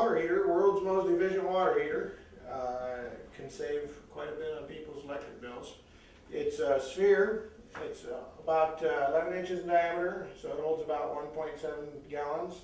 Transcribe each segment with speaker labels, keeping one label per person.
Speaker 1: water heater, world's most efficient water heater. Can save quite a bit on people's electric bills. It's a sphere. It's about 11 inches in diameter, so it holds about 1.7 gallons.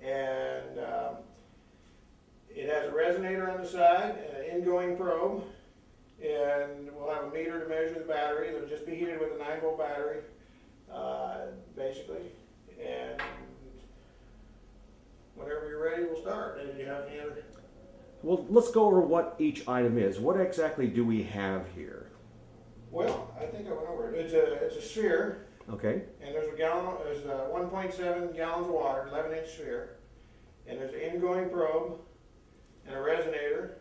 Speaker 1: And it has a resonator on the side, an ingoing probe, and we'll have a meter to measure the battery. It'll just be heated with a 9-volt battery, basically. And whenever you're ready, we'll start. And do you have any other?
Speaker 2: Well, let's go over what each item is. What exactly do we have here?
Speaker 1: Well, I think I went over it. It's a sphere.
Speaker 2: Okay.
Speaker 1: And there's 1.7 gallons of water, 11-inch sphere. And there's an ingoing probe, and a resonator,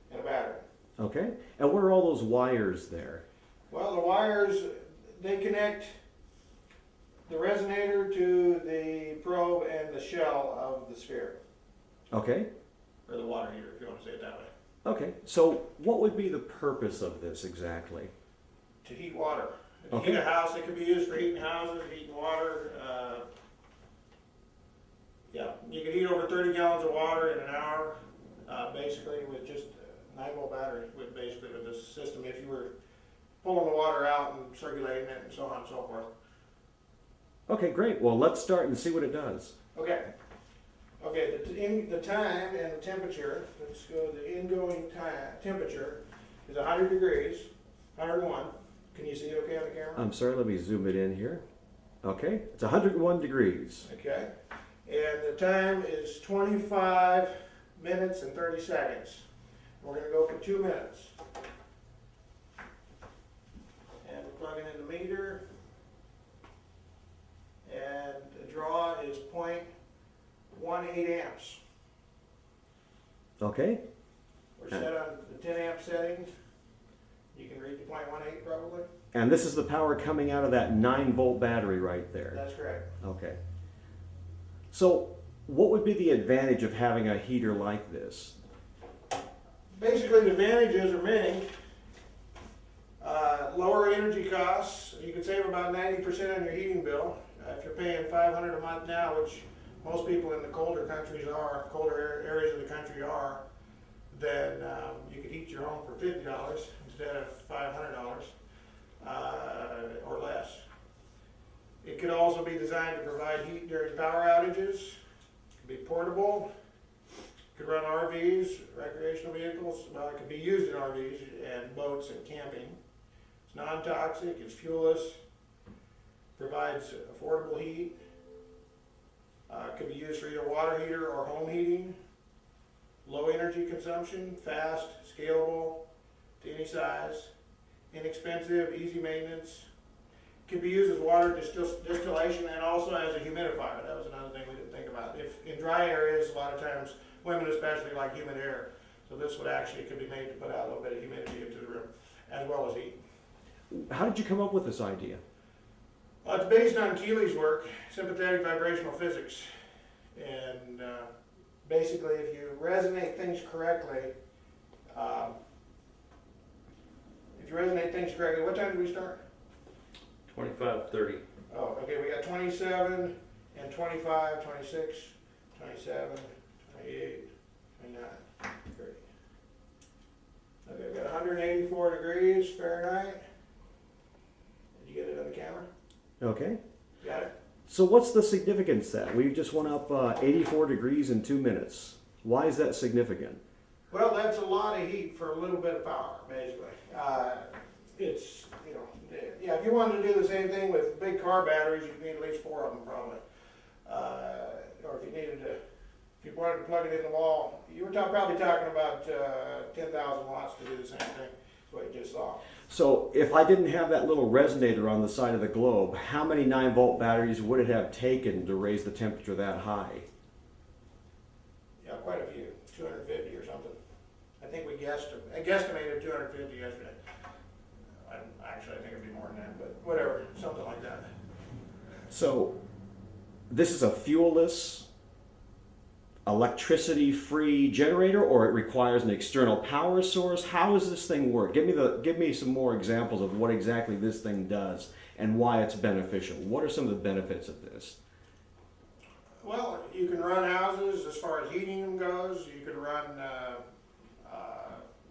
Speaker 1: and a battery.
Speaker 2: Okay. And what are all those wires there?
Speaker 1: Well, the wires, they connect the resonator to the probe and the shell of the sphere.
Speaker 2: Okay.
Speaker 1: Or the water heater, if you want to say it that way.
Speaker 2: Okay. So what would be the purpose of this exactly?
Speaker 1: To heat water. To
Speaker 2: Okay.
Speaker 1: heat a house, it could be used for heating houses, heating water. Yeah, you could heat over 30 gallons of water in an hour, basically with just a 9-volt battery, with this system, if you were pulling the water out and circulating it and so on and so forth.
Speaker 2: Okay, great. Well, let's start and see what it does.
Speaker 1: Okay. Okay, the time and the temperature, let's go, the ingoing temperature is 100 degrees, 101. Can you see it okay on the camera?
Speaker 2: I'm sorry, let me zoom it in here. Okay, it's 101 degrees.
Speaker 1: Okay. And the time is 25 minutes and 30 seconds. We're going to go for 2 minutes. And we're plugging in the meter. And the draw is 0.18 amps.
Speaker 2: Okay.
Speaker 1: We're set on the 10 amp setting. You can read the 0.18 probably.
Speaker 2: And this is the power coming out of that 9-volt battery right there.
Speaker 1: That's correct.
Speaker 2: Okay. So what would be the advantage of having a heater like this?
Speaker 1: Basically, the advantages are many. Lower energy costs. You can save about 90% on your heating bill. If you're paying $500 a month now, which most people in the colder countries are, colder areas of the country are, then you could heat your home for $50 instead of $500 or less. It could also be designed to provide heat during power outages. It could be portable. It could run RVs, recreational vehicles. Well, it could be used in RVs and boats and camping. It's non-toxic, it's fuelless, provides affordable heat. Could be used for either water heater or home heating. Low energy consumption, fast, scalable to any size, inexpensive, easy maintenance. Could be used as water distillation and also as a humidifier. That was another thing we didn't think about. If in dry areas, a lot of times women especially like humid air, so this would actually could be made to put out a little bit of humidity into the room as well as heat.
Speaker 2: How did you come up with this idea?
Speaker 1: It's based on Keely's work, sympathetic vibrational physics, and basically if you resonate things correctly, what time did we start?
Speaker 3: 25:30.
Speaker 1: Oh, okay, we got 27 and 25, 26, 27, 28, 29, 30. Okay, we got 184 degrees Fahrenheit. Did you get it on the camera?
Speaker 2: Okay.
Speaker 1: Got it?
Speaker 2: So what's the significance of that? We just went up 84 degrees in 2 minutes. Why is that significant?
Speaker 1: Well, that's a lot of heat for a little bit of power, basically. It's, you know, yeah, if you wanted to do the same thing with big car batteries, you'd need at least 4 of them probably. Or if you wanted to plug it in the wall, you were probably talking about 10,000 watts to do the same thing. That's what you just saw.
Speaker 2: So if I didn't have that little resonator on the side of the globe, how many 9-volt batteries would it have taken to raise the temperature that high?
Speaker 1: Yeah, quite a few, 250 or something. I think I guesstimated 250 yesterday. Actually, I think it'd be more than that, but whatever, something like that.
Speaker 2: So this is a fuelless, electricity-free generator, or it requires an external power source? How does this thing work? Give me some more examples of what exactly this thing does and why it's beneficial. What are some of the benefits of this?
Speaker 1: Well, you can run houses as far as heating them goes. You could run,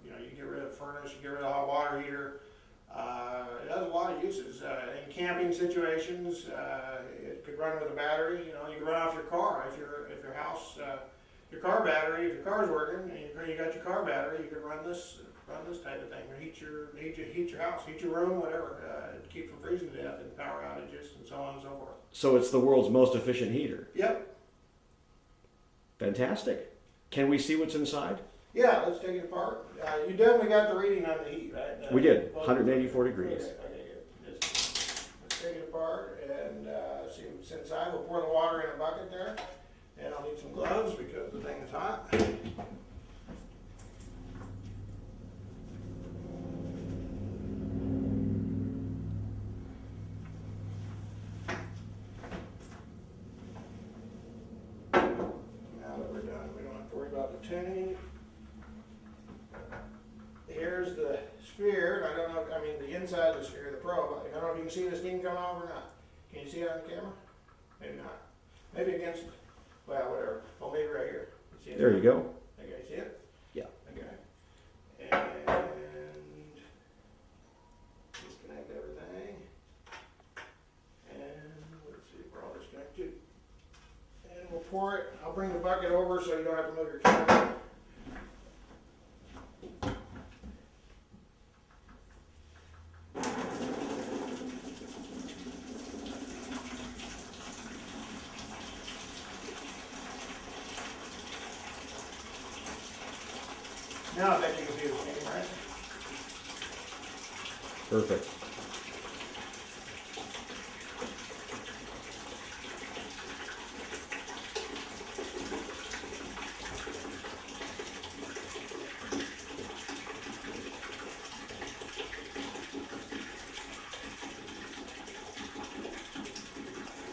Speaker 1: you get rid of furnace, you get rid of hot water heater. It has a lot of uses. In camping situations, it could run with a battery. You can run off your car if your house, your car battery, if your car's working, and you got your car battery, you could run this type of thing, or heat your house, heat your room, whatever, keep from freezing to death in power outages and so on and so forth.
Speaker 2: So it's the world's most efficient heater.
Speaker 1: Yep.
Speaker 2: Fantastic. Can we see what's inside?
Speaker 1: Yeah, let's take it apart. You definitely got the reading on the heat, right?
Speaker 2: We did, 184 degrees.
Speaker 1: Okay, good. Let's take it apart and see what's inside. We'll pour the water in a bucket there, and I'll need some gloves because the thing is hot. Now that we're done, we don't have to worry about the tuning. Here's the sphere, and I don't know, the inside of the sphere, the probe. I don't know if you can see the steam coming off or not. Can you see it on the camera? Maybe not. Maybe against, well, whatever. Oh, maybe right here. See it?
Speaker 2: There you go.
Speaker 1: Okay, see it?
Speaker 2: Yeah.
Speaker 1: Okay. And disconnect everything. And let's see, we're all disconnected. And we'll pour it. I'll bring the bucket over so you don't have to move your camera. Now I bet you can see the steam, right?
Speaker 2: Perfect.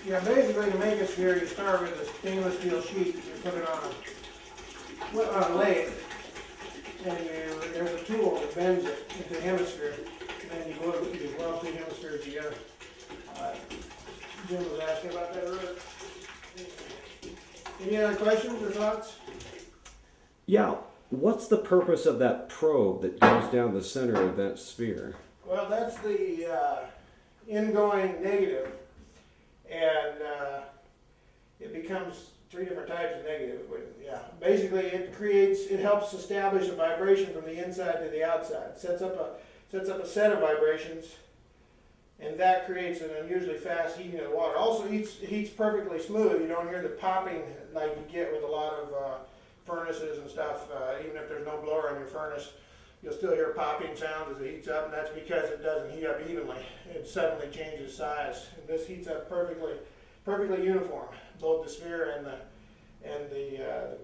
Speaker 1: Yeah, basically to make a sphere, you start with a stainless steel sheet, you put it on a lathe, and there's a tool that bends it into a hemisphere, and then you weld two hemispheres together. Jim was asking about that earlier. Any other questions or thoughts?
Speaker 2: Yeah. What's the purpose of that probe that goes down the center of that sphere?
Speaker 1: Well, that's the ingoing negative, and it becomes three different types of negative. Yeah, basically it helps establish a vibration from the inside to the outside. Sets up a set of vibrations, and that creates an unusually fast heating of the water. Also heats perfectly smooth. You don't hear the popping like you get with a lot of furnaces and stuff. Even if there's no blower on your furnace, you'll still hear popping sounds as it heats up, and that's because it doesn't heat up evenly. It suddenly changes size. And this heats up perfectly uniform, both the sphere and the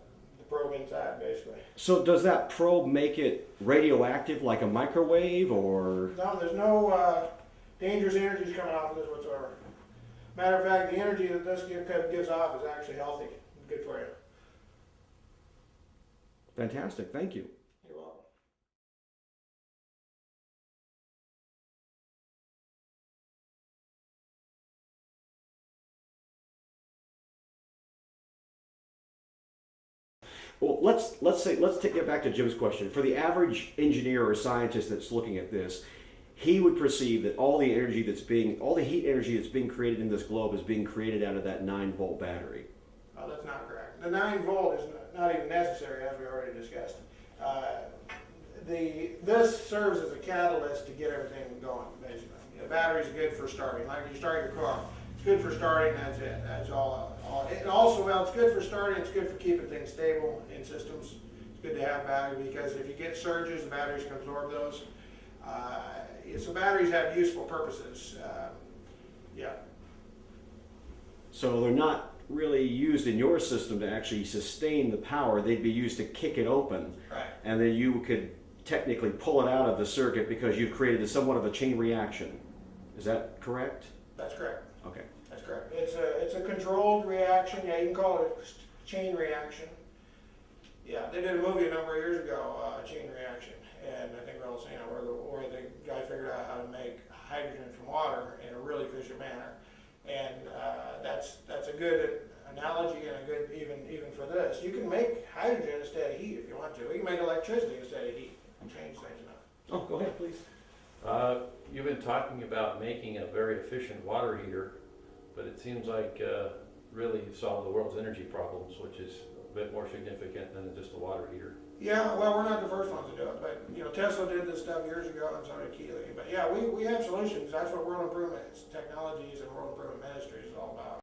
Speaker 1: probe inside, basically.
Speaker 2: So does that probe make it radioactive like a microwave, or?
Speaker 1: No, there's no dangerous energies coming off of this whatsoever. Matter of fact, the energy that this gives off is actually healthy and good for you.
Speaker 2: Fantastic, thank you.
Speaker 1: You're welcome.
Speaker 2: Well, let's get back to Jim's question. For the average engineer or scientist that's looking at this, he would perceive that all the heat energy that's being created in this globe is being created out of that 9-volt battery.
Speaker 1: Oh, that's not correct. The 9-volt is not even necessary, as we already discussed. This serves as a catalyst to get everything going, basically. The battery's good for starting. Like you start your car, it's good for starting. That's it. That's all. It also, well, it's good for starting. It's good for keeping things stable in systems. It's good to have battery because if you get surges, the batteries can absorb those. So batteries have useful purposes. Yeah.
Speaker 2: So they're not really used in your system to actually sustain the power. They'd be used to kick it open.
Speaker 1: Right.
Speaker 2: And then you could technically pull it out of the circuit because you've created somewhat of a chain reaction. Is that correct?
Speaker 1: That's correct.
Speaker 2: Okay.
Speaker 1: That's correct. It's a controlled reaction. Yeah, you can call it a chain reaction. Yeah, they did a movie a number of years ago, Chain Reaction, and I think we're all seeing it, where the guy figured out how to make hydrogen from water in a really efficient manner, and that's a good analogy and a good, even for this. You can make hydrogen instead of heat if you want to. You can make electricity instead of heat. Change things enough.
Speaker 2: Oh, go ahead, please.
Speaker 3: You've been talking about making a very efficient water heater, but it seems like really you solve the world's energy problems, which is a bit more significant than just a water heater.
Speaker 1: Yeah, well, we're not the first ones to do it, but you know, Tesla did this stuff years ago, and so did Keeley. But yeah, we have solutions. That's what World Improvement Technologies and World Improvement Ministries is all about.